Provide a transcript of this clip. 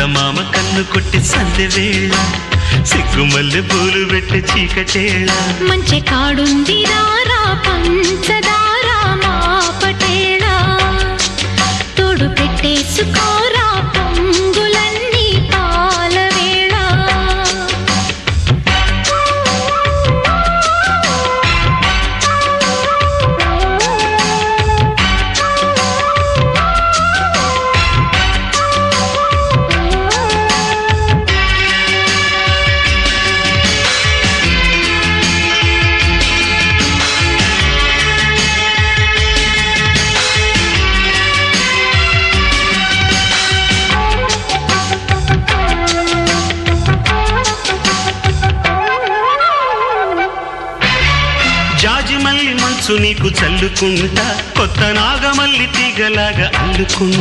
చందమామ కన్ను కొట్టి సందె వేళ సిగ్గుమల్లె పూలు పెట్టి చీకటేళ మంచి కాడుంది రారా పంచదారా మా పటేళ తోడు పెట్టేసుకోరా పొంగులన్నీ పాల వేళ జాజి మల్లి మంచు నీకు చల్లుకుంటా కొత్త నాగమల్లి తీగలాగా అల్లుకుంటా